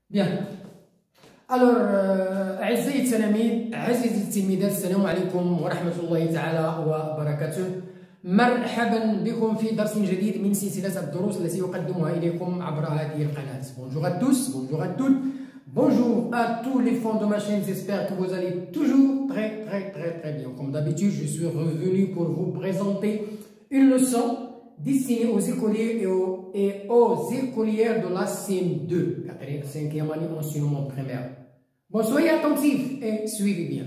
Bien. Alors, أعزائي التلاميذ، أعزائي التلميذات، السلام عليكم ورحمة الله تعالى وبركاته. مرحبا بكم في درس جديد من سلسلة الدروس التي يقدمها إليكم عبر هذه القناة. Bonjour à tous, bonjour à toutes, bonjour à tous les fans de ma chaîne. J'espère que vous allez toujours très bien. Comme d'habitude, je suis revenu pour vous présenter une leçon destinée aux écoliers et aux écolières de la CM2, 5e année enseignement primaire. Bon, soyez attentifs et suivez bien.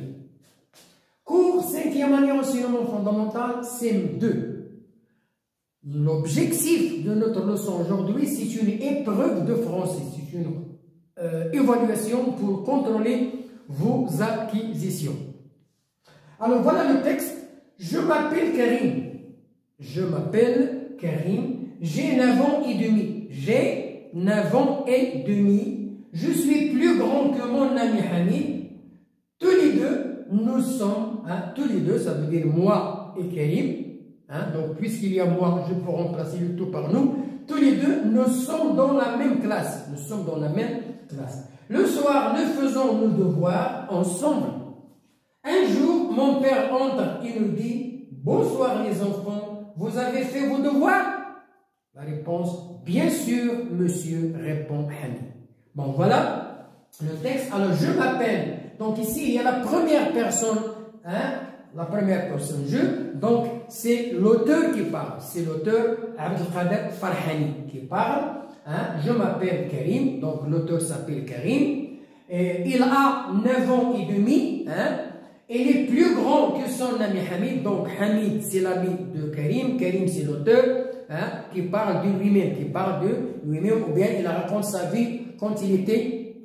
Cours 5e année enseignement fondamental CM2. L'objectif de notre leçon aujourd'hui, c'est une épreuve de français. C'est une évaluation pour contrôler vos acquisitions. Alors voilà le texte. Je m'appelle Karim. Je m'appelle Karim. J'ai 9 ans et demi. J'ai 9 ans et demi. Je suis plus grand que mon ami Hamid. Tous les deux, nous sommes, tous les deux, ça veut dire moi et Karim. Donc, puisqu'il y a moi, je peux remplacer le tout par nous. Tous les deux, nous sommes dans la même classe. Nous sommes dans la même classe. Le soir, nous faisons nos devoirs ensemble. Un jour, mon père entre et nous dit « Bonsoir les enfants, vous avez fait vos devoirs ?» La réponse « Bien sûr, monsieur » répond Hamid. Bon, voilà le texte. Alors, je m'appelle. Donc, ici, il y a la première personne. La première personne, je. Donc, c'est l'auteur qui parle. C'est l'auteur Abdelkader Farhani qui parle. Je m'appelle Karim. Donc, l'auteur s'appelle Karim. Et il a 9 ans et demi. Il est plus grand que son ami Hamid. Donc, Hamid, c'est l'ami de Karim. Karim, c'est l'auteur qui parle de lui-même. Qui parle de lui-même. Ou bien, il raconte sa vie quand il était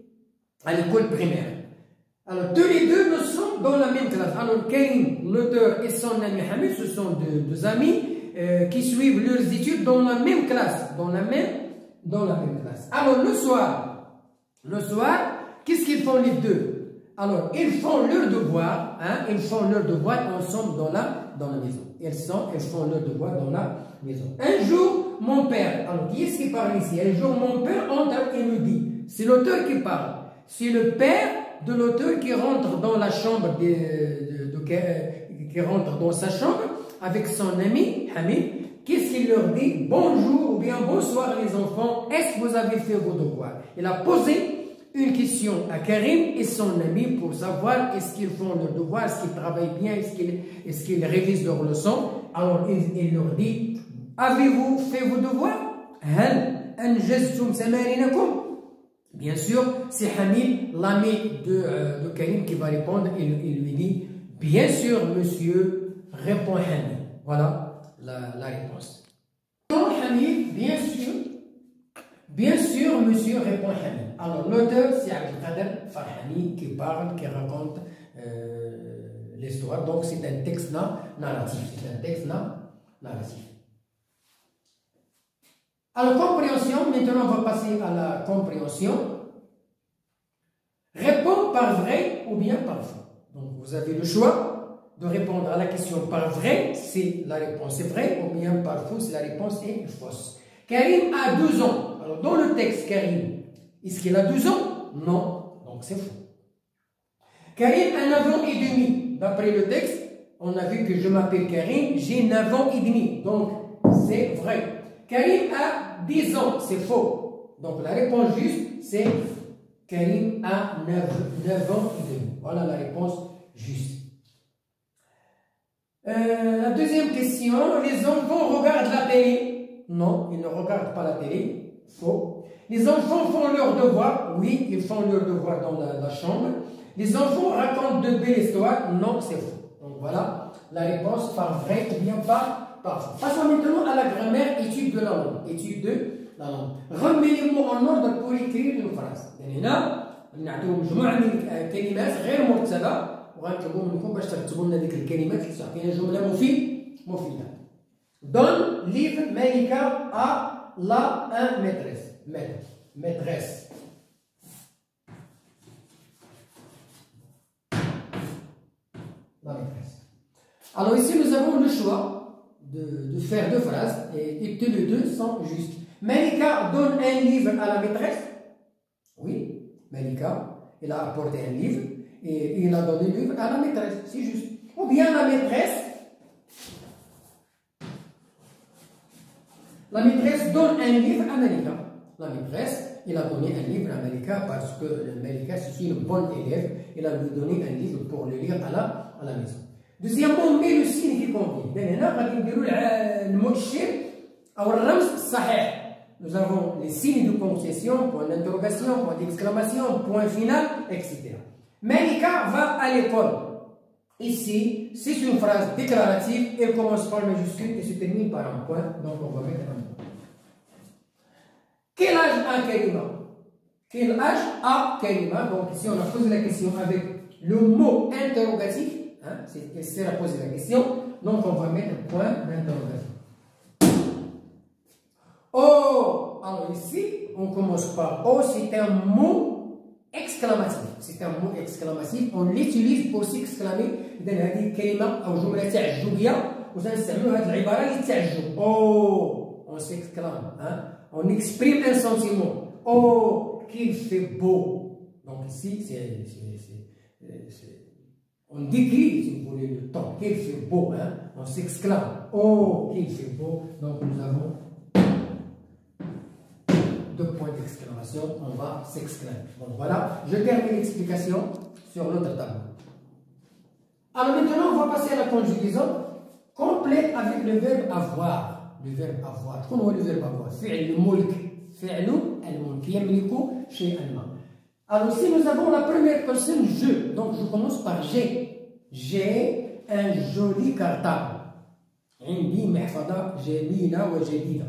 à l'école primaire. Alors, tous les deux, nous sommes dans la même classe. Alors, Karim, l'auteur, et son ami Hamid, ce sont deux amis qui suivent leurs études dans la même classe. Dans la même classe. Alors, le soir, qu'est-ce qu'ils font les deux? Alors, ils font leurs devoirs, ensemble dans la maison. Ils font leurs devoirs dans la maison. Un jour, mon père, alors qui est-ce qui parle ici? Un jour, mon père entre et nous dit, c'est l'auteur qui parle, c'est le père de l'auteur qui rentre dans la chambre, qui rentre dans sa chambre avec son ami Hamid. Qu'est-ce qu'il leur dit? Bonjour ou bien bonsoir les enfants, est-ce que vous avez fait vos devoirs? Il a posé une question à Karim et son ami pour savoir est-ce qu'ils font leurs devoirs, est-ce qu'ils travaillent bien, est-ce qu'ils révisent leurs leçons. Alors il leur dit, avez-vous fait vos devoirs? هل أنجزتم تمارينكم? Bien sûr, c'est Hamid, l'ami de Karim, qui va répondre. Il lui dit, bien sûr, monsieur, répond Hamid. Voilà la réponse. Donc, Hamid, bien sûr, monsieur, répond Hamid. Alors, l'auteur, c'est Abdelkader Farhani qui parle, qui raconte l'histoire. Donc, c'est un texte narratif. Alors, compréhension, maintenant on va passer à la compréhension. Réponds par vrai ou bien par faux. Donc, vous avez le choix de répondre à la question par vrai, si la réponse est vraie, ou bien par faux, si la réponse est fausse. Karim a 12 ans. Alors, dans le texte, Karim, est-ce qu'il a 12 ans? Non, donc c'est faux. Karim a 9 ans et demi. D'après le texte, on a vu que je m'appelle Karim, j'ai 9 ans et demi. Donc, c'est vrai. Karim a 10 ans, c'est faux. Donc la réponse juste, c'est Karim a 9 ans et demi. Voilà la réponse juste. La deuxième question, les enfants regardent la télé? Non, ils ne regardent pas la télé. Faux. Les enfants font leurs devoirs? Oui, ils font leurs devoirs dans la chambre. Les enfants racontent de belles histoires? Non, c'est faux. Donc voilà la réponse par vrai ou bien pas. Passons maintenant à la grammaire, étude de la langue. Remets les mots en ordre pour écrire une phrase. يعني هنا نعطيو مجموعة من الكلمات غير مرتبة وغنطلبوا منكم باش ترتبوا لنا ديك الكلمات اللي تعطينا جملة مفيدة. Donne livre Malika à la maîtresse. La maîtresse. Alors ici nous avons le choix de faire deux phrases et tous les deux sont justes. Malika donne un livre à la maîtresse. Oui. Malika, il a apporté un livre et il a donné le livre à la maîtresse, c'est juste. Ou bien la maîtresse donne un livre à Malika. La maîtresse, il a donné un livre à Malika parce que Malika, c'est une bonne élève. Il a lui donné un livre pour le lire à la maison. Deuxièmement, on met le signe qui convient. Nous avons les signes de ponctuation, point d'interrogation, point d'exclamation, point final, etc. Malika va à l'école. Ici, c'est une phrase déclarative. Elle commence par majuscule et se termine par un point. Donc, on va mettre un point. Quel âge a Karima? Quel âge a Karima? Donc, ici, on a posé la question avec le mot interrogatif. Hein, c'est à poser la question. Donc, on va mettre un point d'interrogation. Oh! Alors, ici, on commence par oh, c'est un mot exclamatif. C'est un mot exclamatif. On l'utilise pour s'exclamer. إذا هذه كلمة أو جملة تعجبية وسنستعملوا هذه العبارة للتعجب. Oh! On s'exclame. Hein? On exprime un sentiment. Oh, qu'il fait beau. Donc ici, on décrit, si vous voulez, le temps. Qu'il fait beau. Hein? On s'exclame. Oh, qu'il fait beau. Donc nous avons 2 points d'exclamation. On va s'exclamer. Donc voilà, je termine l'explication sur l'autre tableau. Alors maintenant, on va passer à la conjugaison complète avec le verbe avoir. Le verbe avoir. شكون هو le verbe avoir? فعل الملك. فعل الملك يملك شيئا ما. Alors si nous avons la première personne je, donc je commence par j'ai. J'ai un joli cartable. عندي محفظة جميلة وجديدة.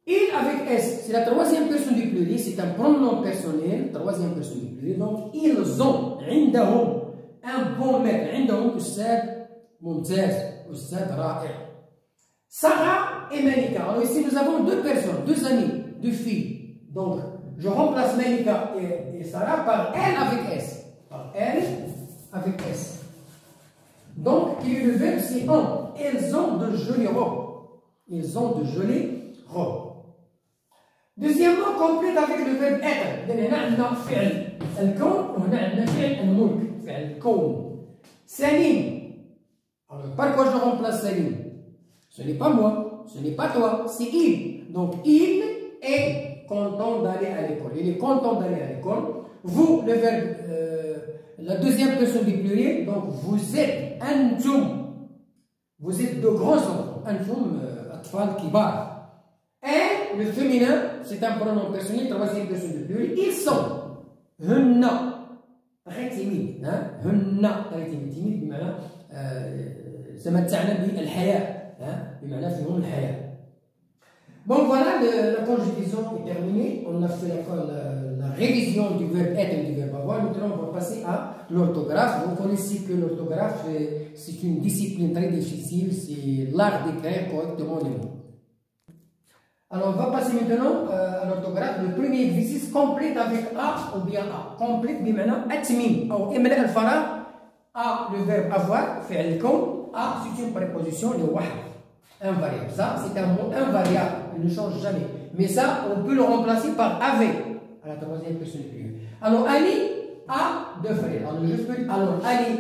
Il avec S, c'est la troisième personne du pluriel, c'est un pronom personnel, troisième personne du pluriel. Donc ils ont عندهم un bon maître. عندهم أستاذ ممتاز. أستاذ رائع. Sarah et Malika. Alors ici, nous avons 2 personnes, 2 amies, 2 filles. Donc, je remplace Malika et Sarah par elle avec S. Par elle avec S. Donc, qui est le verbe, c'est ont. Elles ont de jolies robes. Ils ont de jolies robes. Deuxièmement, complète avec le verbe être. هنا عندنا فعل الكون وهنا عندنا فعل الملك. فعل الكون. Salim. Alors, par quoi je remplace Salim? Ce n'est pas moi, ce n'est pas toi, c'est il. Donc, il est content d'aller à l'école. Il est content d'aller à l'école. Vous, le verbe, la deuxième personne du pluriel, donc vous êtes antum. Vous êtes de grands enfants. Antum, atfal kibar. Et le féminin, c'est un pronom personnel, troisième personne du pluriel. Ils sont. Hunna. Très timide. Hunna. Très timide. Timide, بمعنى تمتعنا بالحياة. Bon voilà, la conjugaison est terminée. On a fait la révision du verbe être et du verbe avoir. Maintenant, on va passer à l'orthographe. Vous connaissez que l'orthographe, c'est une discipline très difficile. C'est l'art d'écrire correctement les mots. Alors, on va passer maintenant à l'orthographe. Le premier exercice complète avec A ou bien A. Complète, بمعنى أتميم أو إملاء الفراغ. A, le verbe avoir, فعل الكون. A, c'est une préposition de واحد. Invariable. Ça, c'est un mot invariable. Il ne change jamais. Mais ça, on peut le remplacer par avec, à la troisième personne du pluriel. Alors, Ali a 2 frères. Alors, Ali,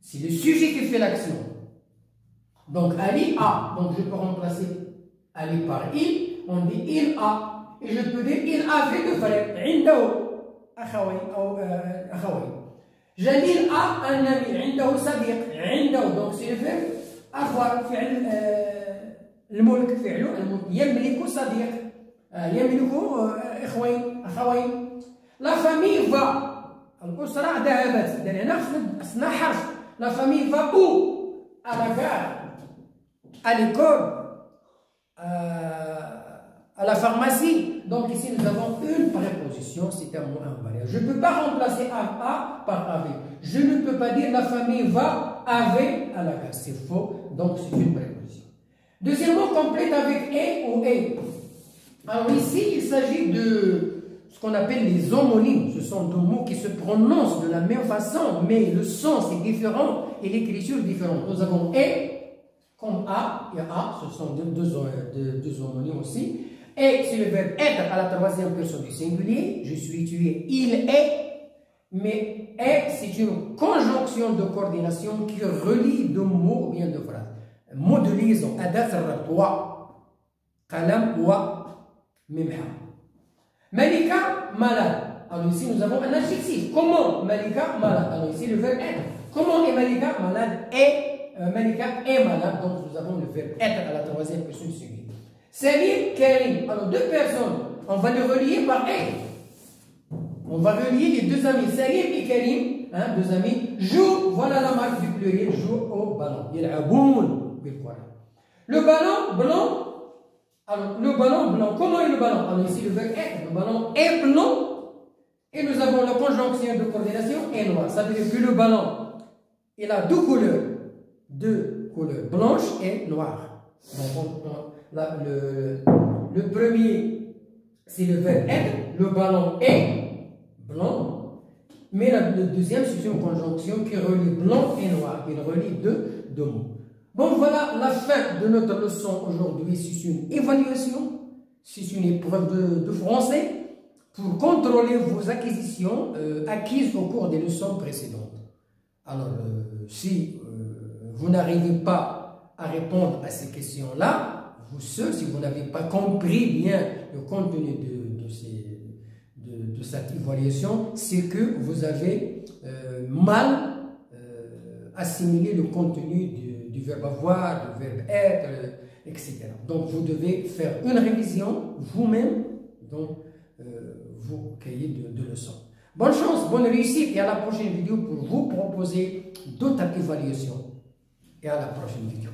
c'est le sujet qui fait l'action. Donc, Ali a. Donc, je peux remplacer Ali par il. On dit il a. Et je peux dire il avait 2 frères. عنده أخوين أو أخوين. جميل a un ami. عنده صديق. عنده. Donc, c'est le verbe avoir. فعل الملك فعله الملك يملك صديق يملك أخوين. لا فامي فا الأسرة ذهبت. لأن هنا خصنا حرف. لا فامي فا أو à la gare, à l'école, à la pharmacie. Donc ici nous avons une préposition, c'est un mot invariable. Je ne peux pas remplacer A par avec. Je ne peux pas dire la famille va avec à la gare. C'est faux, donc c'est une préposition. Deuxièmement, complète avec et ou et. Alors ici, il s'agit de ce qu'on appelle les homonymes. Ce sont 2 mots qui se prononcent de la même façon, mais le sens est différent et l'écriture est différente. Nous avons et comme A et A, ce sont deux homonymes aussi. Et c'est le verbe être à la troisième personne du singulier. Je suis, tu es, il mais est, c'est une conjonction de coordination qui relie deux mots ou bien deux phrases. Mot de liaison, adat al-rabt, wa, qalam, wa, mimha. Malika, malade. Alors ici, nous avons un adjectif. Comment Malika, malade. Alors ici, le verbe être. Comment est Malika, malade? Et Malika est malade. Donc, nous avons le verbe être à la troisième personne singulière. Salim, Karim. Alors, deux personnes. On va les relier par elle. On va relier les deux amis. Salim et Karim, hein, deux amis, jouent. Voilà la marque du pluriel. Jouent au ballon. Yal'aboun bil Qur'an. Le ballon blanc. Alors, le ballon blanc. Comment est le ballon? Alors ici, le verbe être. Le ballon est blanc. Et nous avons la conjonction de coordination est noir. Ça veut dire que le ballon, il a deux couleurs, blanche et noire. Donc, le premier, c'est le verbe être. Le ballon est blanc. Mais le deuxième, c'est une conjonction qui relie blanc et noir. Il relie deux mots. Bon, voilà la fin de notre leçon aujourd'hui. C'est une évaluation, c'est une épreuve de français pour contrôler vos acquisitions acquises au cours des leçons précédentes. Alors, si vous n'arrivez pas à répondre à ces questions-là, si vous n'avez pas compris bien le contenu de cette évaluation, c'est que vous avez mal assimilé le contenu du verbe avoir, du verbe être, etc. Donc, vous devez faire une révision vous-même dans vos cahiers de leçons. Bonne chance, bonne réussite et à la prochaine vidéo pour vous proposer d'autres évaluations. Et à la prochaine vidéo.